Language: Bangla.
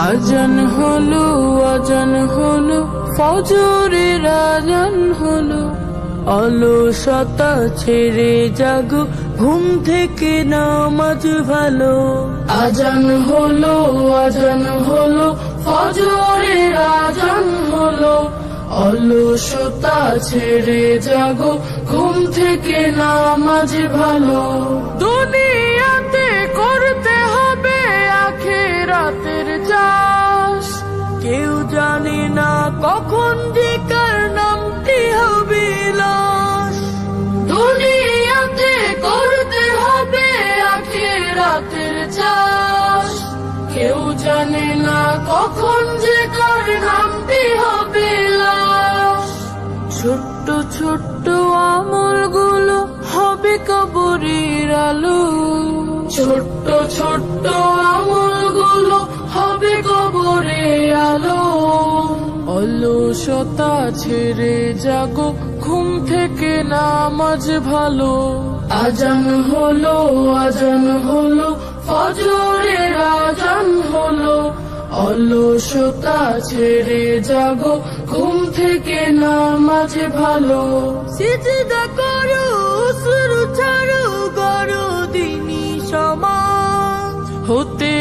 আজান হলো, আজান হলো, ফজরের আজান হলো। অলসতা ছেড়ে জাগো, ঘুম থেকে নামাজ ভালো। আজান হলো, আজান হলো, ফজরের আজান হলো। অলসতা ছেড়ে জাগো, ঘুম থেকে নামাজ ভালো। দুনিয়াতে করতে হবে আখিরাতের চাষ, কেউ জানে না কখন যে কার নামটি হবে লাশ। দুনিয়াতে করতে হবে আখিরাতের চাষ, কেউ জানে না কখন যে কার নামটি হবে লাশ। ছোট্ট ছোট্ট আমলগুলো হবে কবরের আলো। ছোট্ট ছোট্ট আমলগুলো হবে কবরের আলো। অলসতা ছেড়ে জাগো, ঘুম থেকে নামাজ ভালো। আজান হলো, আজান হলো, ফজরের আজান হলো। অলসতা ছেড়ে জাগো, ঘুম থেকে নামাজ ভালো। সিজদা করো, শুরু ছাড়ো, গড়ো দিনী সমাজ হতে